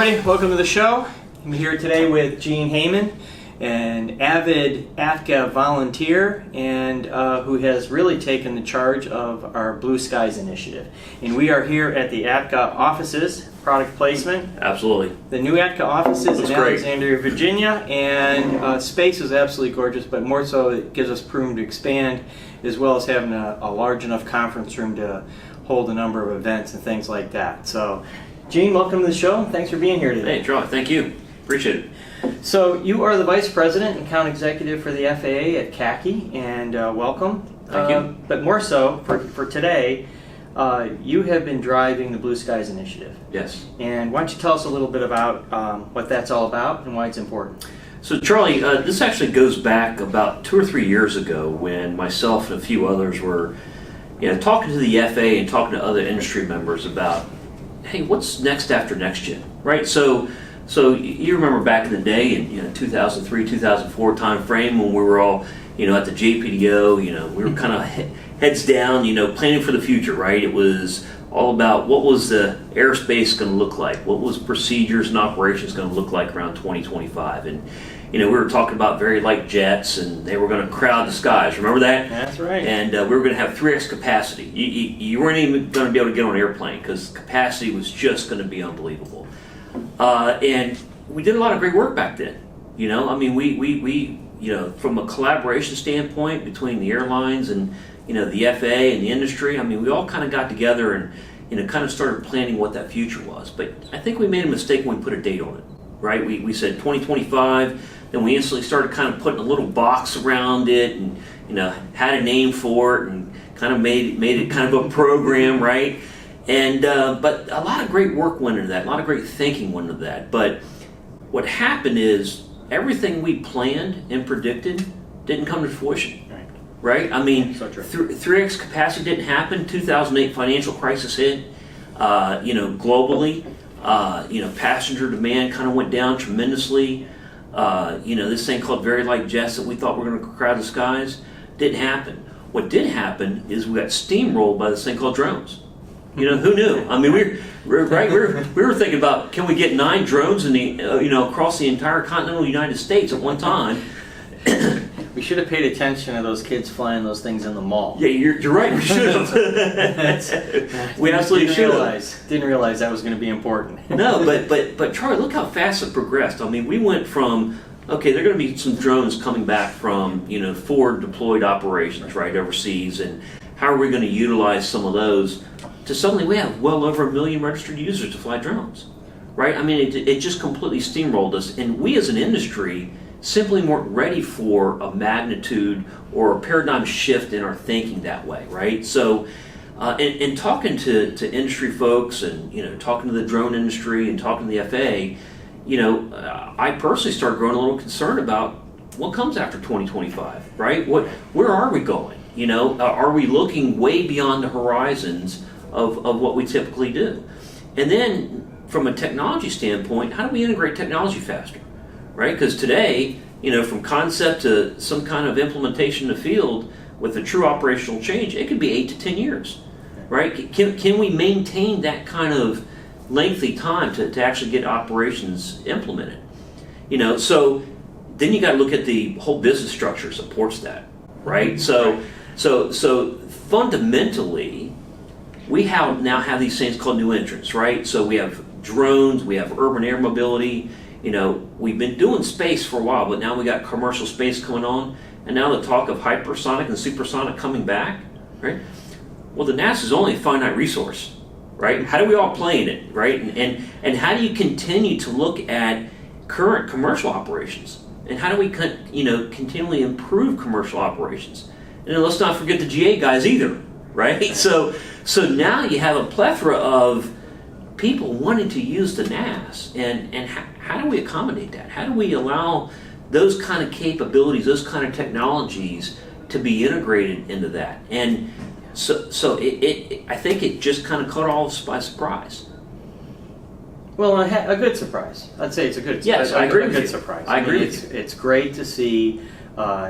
Charlie. Welcome to the show. I'm here today with Gene Hayman, an avid ATCA volunteer and who has really taken the charge of our Blue Skies initiative. And we are here at the ATCA offices, product placement. Absolutely. The new ATCA offices in Alexandria, Virginia, and space is absolutely gorgeous, but more so it gives us room to expand, as well as having a large enough conference room to hold a number of events and things like that. So, Gene, welcome to the show. Thanks for being here today. Hey, Charlie, thank you. Appreciate it. So, you are the Vice President and Account Executive for the FAA at CACI, and welcome. Thank you. But more so, for today, you have been driving the Blue Skies initiative. Yes. And why don't you tell us a little bit about what that's all about and why it's important? So, Charlie, this actually goes back about 2 or 3 years ago when myself and a few others were talking to the FAA and talking to other industry members about, hey, what's next after next gen, right? So you remember back in the day in 2003, 2004 time frame when we were all at the JPDO, we were kind of heads down, planning for the future, right? It was all about what was the airspace going to look like, what was procedures and operations going to look like around 2025, and we were talking about very light jets, and they were going to crowd the skies. Remember that? That's right. And we were going to have 3x capacity. You weren't even going to be able to get on an airplane because capacity was just going to be unbelievable. And we did a lot of great work back then. We from a collaboration standpoint between the airlines and the FAA and the industry. We all kind of got together and kind of started planning what that future was. But I think we made a mistake when we put a date on it. Right? We said 2025. Then we instantly started kind of putting a little box around it, and had a name for it, and kind of made it kind of a program, right? And but a lot of great work went into that, a lot of great thinking went into that. But what happened is everything we planned and predicted didn't come to fruition. Right? So true. 3x capacity didn't happen. 2008 financial crisis hit. Globally, passenger demand kind of went down tremendously. This thing called very light jets that we thought were going to crowd the skies didn't happen. What did happen is we got steamrolled by this thing called drones. Who knew? We were thinking about, can we get 9 drones in the across the entire continental United States at one time? We should have paid attention to those kids flying those things in the mall. Yeah, you're right. We should have. We absolutely should have. Didn't realize that was going to be important. No, but Charlie, look how fast it progressed. We went from, okay, there are going to be some drones coming back from forward deployed operations right overseas, and how are we going to utilize some of those? To suddenly we have well over 1 million registered users to fly drones, right? It just completely steamrolled us, and we as an industry simply weren't ready for a magnitude or a paradigm shift in our thinking that way, right? So, in talking to industry folks and talking to the drone industry and talking to the FAA, I personally started growing a little concerned about what comes after 2025, right? Where are we going? Are we looking way beyond the horizons of what we typically do? And then, from a technology standpoint, how do we integrate technology faster? Right, because today, from concept to some kind of implementation in the field with a true operational change, it could be 8 to 10 years, right? Can we maintain that kind of lengthy time to actually get operations implemented? So then you got to look at the whole business structure supports that, right? So fundamentally, we now have these things called new entrants, right? So we have drones, we have urban air mobility. We've been doing space for a while, but now we got commercial space coming on, and now the talk of hypersonic and supersonic coming back, right? Well, the NASA's only a finite resource, right? How do we all play in it, right? And how do you continue to look at current commercial operations, and how do we continually improve commercial operations? And then let's not forget the GA guys either, right? So now you have a plethora of people wanting to use the NAS, and how do we accommodate that? How do we allow those kind of capabilities, those kind of technologies to be integrated into that? And so I think it just kind of caught all of us by surprise. Well, a good surprise. I'd say it's a good. Yes, I agree with a good you. surprise. I agree with you. It's great to see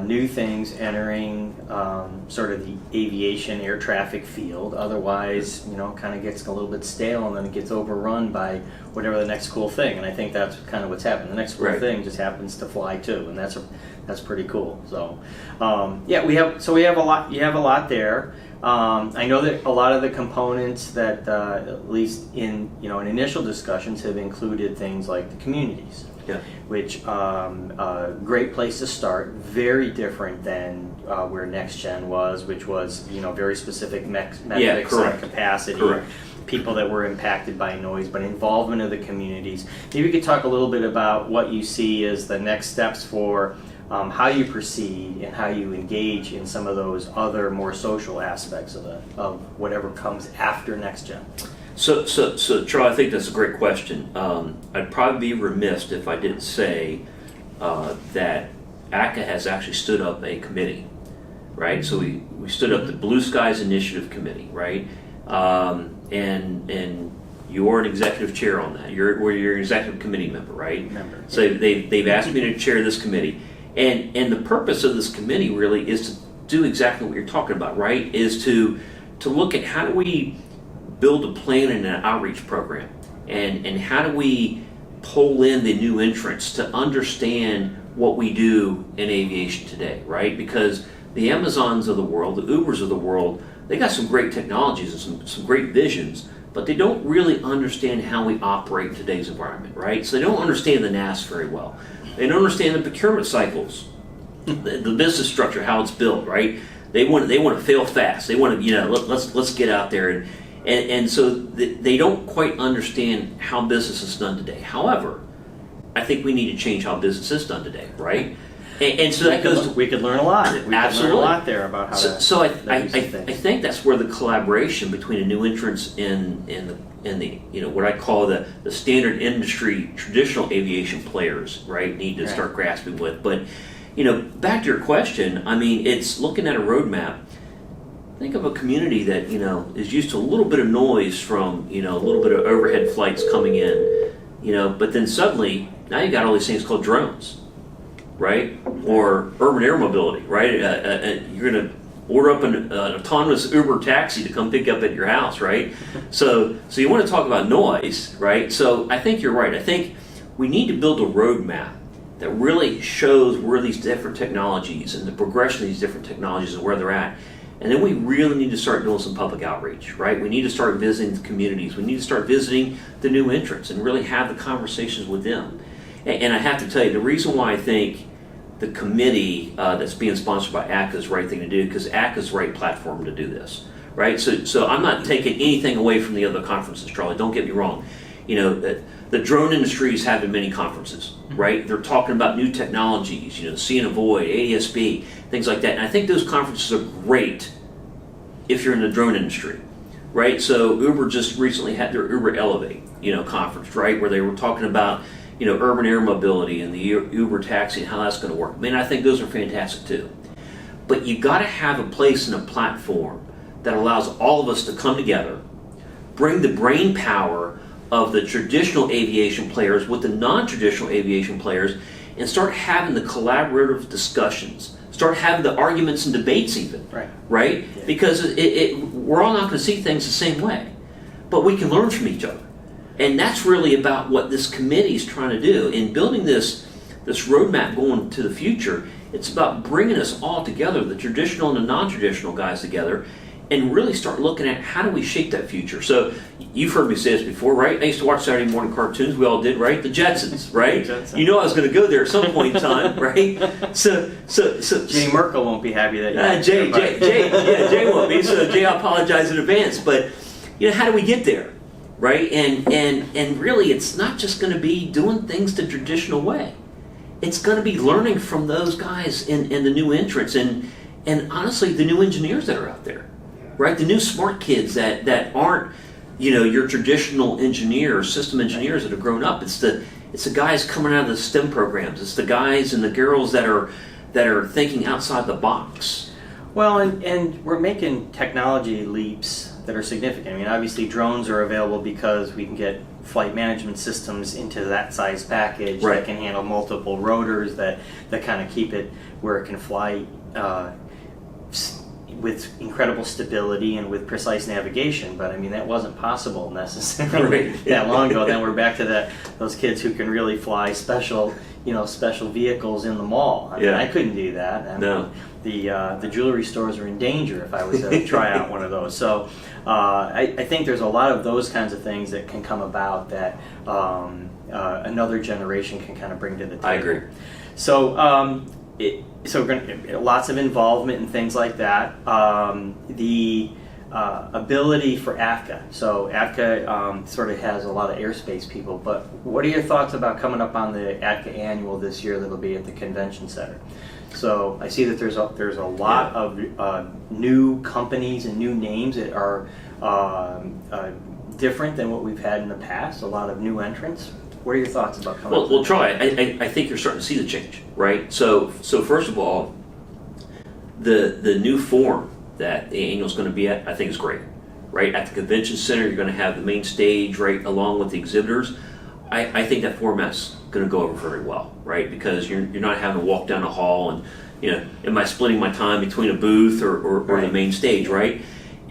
new things entering sort of the aviation air traffic field. Otherwise, kind of gets a little bit stale, and then it gets overrun by whatever the next cool thing. And I think that's kind of what's happened. The next cool thing just happens to fly too, and that's pretty cool. So we have a lot. You have a lot there. I know that a lot of the components that, at least in initial discussions, have included things like the communities. Yeah. Which great place to start. Very different than where Next Gen was, which was very specific metrics on capacity, people that were impacted by noise, but involvement of the communities. Maybe you could talk a little bit about what you see as the next steps for how you proceed and how you engage in some of those other more social aspects of whatever comes after Next Gen. So, Charlie, I think that's a great question. I'd probably be remiss if I didn't say that ATCA has actually stood up a committee, right? So we stood up the Blue Skies Initiative Committee, right? And you're an executive chair on that. You're an executive committee member, right? Member. So they've asked me to chair this committee, and the purpose of this committee really is to do exactly what you're talking about, right? Is to look at how do we build a plan and an outreach program, and how do we pull in the new entrants to understand what we do in aviation today, right? Because the Amazons of the world, the Ubers of the world, they got some great technologies and some great visions, but they don't really understand how we operate in today's environment, right? So they don't understand the NAS very well. They don't understand the procurement cycles, the business structure, how it's built, right? They want to fail fast. They want to, let's get out there and so they don't quite understand how business is done today. However, I think we need to change how business is done today, right? And so that goes. We could learn a lot. We Absolutely. Could learn a lot there about how to. So I think that's where the collaboration between the new entrants and the what I call the standard industry traditional aviation players, right, need to start grasping with. But back to your question, I mean, it's looking at a roadmap. Think of a community that is used to a little bit of noise from a little bit of overhead flights coming in, but then suddenly now you got all these things called drones, right? Or urban air mobility, right? You're going to order up an autonomous Uber taxi to come pick up at your house, right? So you want to talk about noise, right? So I think you're right. I think we need to build a roadmap that really shows where these different technologies and the progression of these different technologies and where they're at. And then we really need to start doing some public outreach, right? We need to start visiting the communities. We need to start visiting the new entrants and really have the conversations with them. And I have to tell you, the reason why I think the committee that's being sponsored by ATCA is the right thing to do, because ATCA is the right platform to do this, right? So I'm not taking anything away from the other conferences, Charlie. Don't get me wrong. The drone industry is having many conferences, right? They're talking about new technologies, See and Avoid, ADSB, things like that. And I think those conferences are great if you're in the drone industry, right? So Uber just recently had their Uber Elevate, conference, right, where they were talking about, urban air mobility and the Uber taxi and how that's going to work. I mean, I think those are fantastic too. But you got to have a place and a platform that allows all of us to come together, bring the brain power of the traditional aviation players with the non-traditional aviation players, and start having the collaborative discussions, start having the arguments and debates even, right? Yeah. Because we're all not going to see things the same way, but we can learn from each other. And that's really about what this committee is trying to do. In building this roadmap going to the future, it's about bringing us all together, the traditional and the non-traditional guys together, and really start looking at how do we shape that future. So you've heard me say this before, right? I used to watch Saturday morning cartoons. We all did, right? The Jetsons, right? I was going to go there at some point in time, right? So Jay Merkel won't be happy that Jay won't be. So Jay, I apologize in advance. But how do we get there, right? And really, it's not just going to be doing things the traditional way. It's going to be learning from those guys in the new entrants and honestly the new engineers that are out there. Right, the new smart kids that aren't, your traditional engineers, system engineers that have grown up. It's the guys coming out of the STEM programs. It's the guys and the girls that are thinking outside the box. Well, and we're making technology leaps that are significant. I mean, obviously drones are available because we can get flight management systems into that size package Right. that can handle multiple rotors that kind of keep it where it can fly with incredible stability and with precise navigation. But I mean, that wasn't possible necessarily Right. that long ago. Then we're back to those kids who can really fly special vehicles in the mall. I mean, Yeah. I couldn't do that. I No. mean, the jewelry stores are in danger if I was to try out one of those. So I think there's a lot of those kinds of things that can come about that another generation can kind of bring to the table. I agree. So so we're going lots of involvement and things like that. The ability for ATCA. So ATCA sort of has a lot of airspace people, but what are your thoughts about coming up on the ATCA annual this year that'll be at the convention center? So I see that there's a lot of new companies and new names that are different than what we've had in the past. A lot of new entrants. What are your thoughts about coming up? Well, Troy, I think you're starting to see the change, right? So first of all, the new form that the annual is going to be at, I think is great, right? At the convention center, you're going to have the main stage right along with the exhibitors. I think that format's going to go over very well, right? Because you're not having to walk down a hall and, am I splitting my time between a booth or Right. the main stage, right?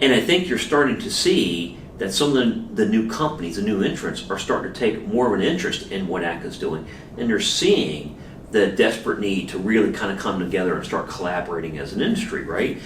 And I think you're starting to see that some of the new companies, the new entrants, are starting to take more of an interest in what ATCA's doing. And they're seeing the desperate need to really kind of come together and start collaborating as an industry, right?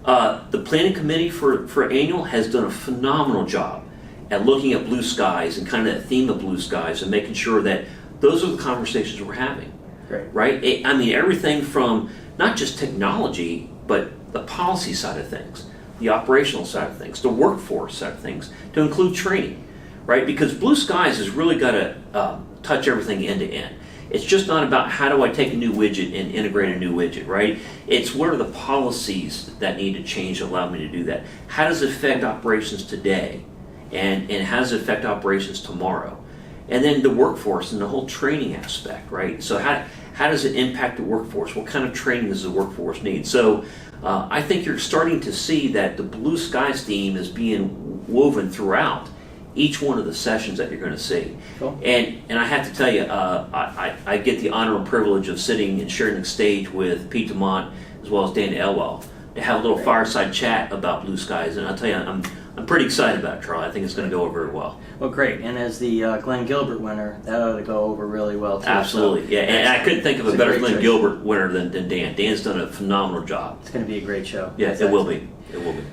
The planning committee for annual has done a phenomenal job at looking at blue skies and kind of that theme of blue skies and making sure that those are the conversations we're having, Great. right? I mean, everything from not just technology, but the policy side of things, the operational side of things, the workforce side of things, to include training, right? Because blue skies has really got to touch everything end to end. It's just not about how do I take a new widget and integrate a new widget, right? It's what are the policies that need to change to allow me to do that? How does it affect operations today? And how does it affect operations tomorrow? And then the workforce and the whole training aspect, right? So how does it impact the workforce? What kind of training does the workforce need? So I think you're starting to see that the blue skies theme is being woven throughout each one of the sessions that you're going to see. Cool. And I have to tell you, I get the honor and privilege of sitting and sharing the stage with Pete Dumont as well as Dan Elwell to have a little fireside chat about blue skies. And I'll tell you, I'm pretty excited about it, Charlie. I think it's going to go over very well. Well, great. And as the Glenn Gilbert winner, that ought to go over really well, too. Absolutely. So, yeah, and I couldn't think of it's a better great Glenn choice. Gilbert winner than Dan. Dan's done a phenomenal job. It's going to be a great show. Yeah, That's it will excellent. be. It will be.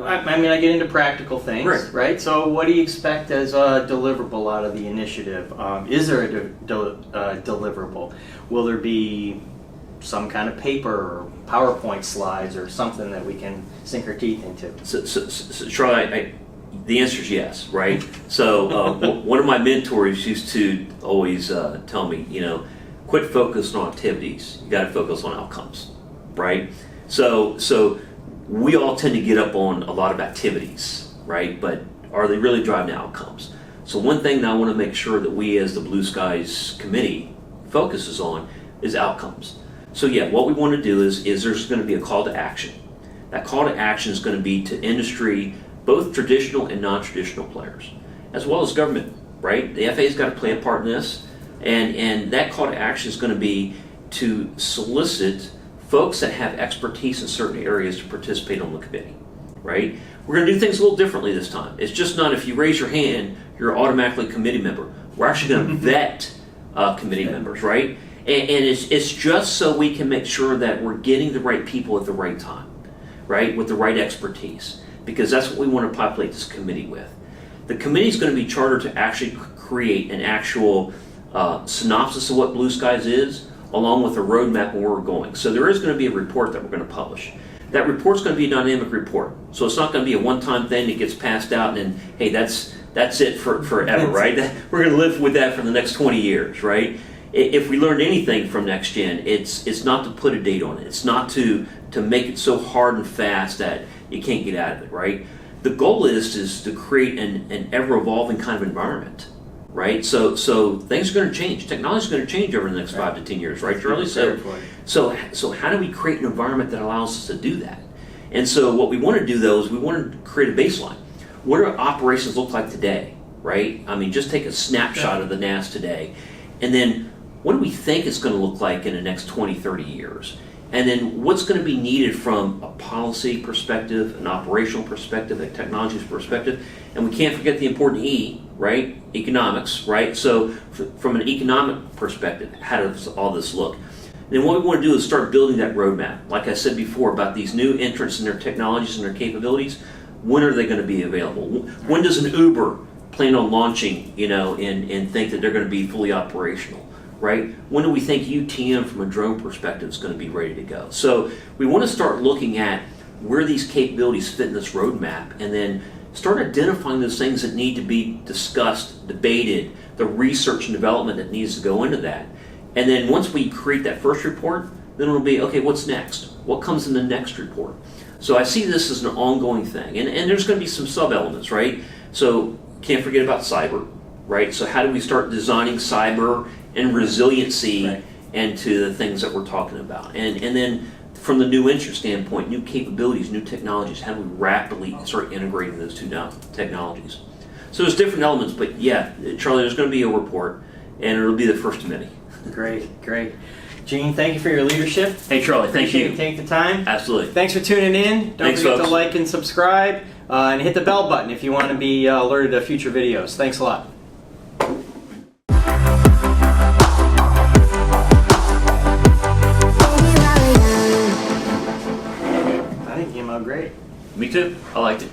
I mean, I get into practical things, right? So what do you expect as a deliverable out of the initiative? Is there a deliverable? Will there be some kind of paper or PowerPoint slides or something that we can sink our teeth into? So Charlie, the answer is yes, right? So one of my mentors used to always tell me, quit focusing on activities. You got to focus on outcomes, right? So we all tend to get up on a lot of activities, right? But are they really driving outcomes? So one thing that I want to make sure that we as the Blue Skies Committee focuses on is outcomes. So yeah, what we want to do is there's going to be a call to action. That call to action is going to be to industry, both traditional and non-traditional players, as well as government, right? The FAA's got to play a part in this, and that call to action is going to be to solicit folks that have expertise in certain areas to participate on the committee, right? We're going to do things a little differently this time. It's just not if you raise your hand, you're automatically a committee member. We're actually going to vet committee members, right? And it's just so we can make sure that we're getting the right people at the right time, right? With the right expertise, because that's what we want to populate this committee with. The committee is going to be chartered to actually create an actual synopsis of what Blue Skies is, along with a roadmap of where we're going. So there is going to be a report that we're going to publish. That report's going to be a dynamic report. So it's not going to be a one-time thing that gets passed out and, hey, that's it for forever, right? We're going to live with that for the next 20 years, right? If we learned anything from Next Gen, it's not to put a date on it. It's not to make it so hard and fast that you can't get out of it, right? The goal is to create an ever-evolving kind of environment, right? So things are going to change. Technology is going to change over the next 5 to 10 years, right, Charlie? So how do we create an environment that allows us to do that? And so what we want to do, though, is we want to create a baseline. What do our operations look like today? right? I mean, just take a snapshot of the NAS today, and then what do we think it's going to look like in the next 20, 30 years? And then what's going to be needed from a policy perspective, an operational perspective, a technology perspective, and we can't forget the important E, right? Economics, right? So from an economic perspective, how does all this look? Then what we want to do is start building that roadmap. Like I said before about these new entrants and their technologies and their capabilities, when are they going to be available? When does an Uber plan on launching, and think that they're going to be fully operational, right? When do we think UTM from a drone perspective is going to be ready to go? So we want to start looking at where these capabilities fit in this roadmap, and then start identifying those things that need to be discussed, debated, the research and development that needs to go into that. And then once we create that first report, then it'll be, okay, what's next? What comes in the next report? So I see this as an ongoing thing. And there's going to be some sub-elements, right? So can't forget about cyber, right? So how do we start designing cyber and resiliency into the things that we're talking about? And then from the new entrant standpoint, new capabilities, new technologies, how do we rapidly start integrating those two technologies? So there's different elements, but yeah, Charlie, there's going to be a report, and it'll be the first of many. Great, great. Gene, thank you for your leadership. Hey, Charlie, thank you. Take the time. Absolutely. Thanks for tuning in. Don't Thanks, forget folks. to like and subscribe, and hit the bell button if you want to be alerted to future videos. Thanks a lot. I think it came out great. Me too. I liked it.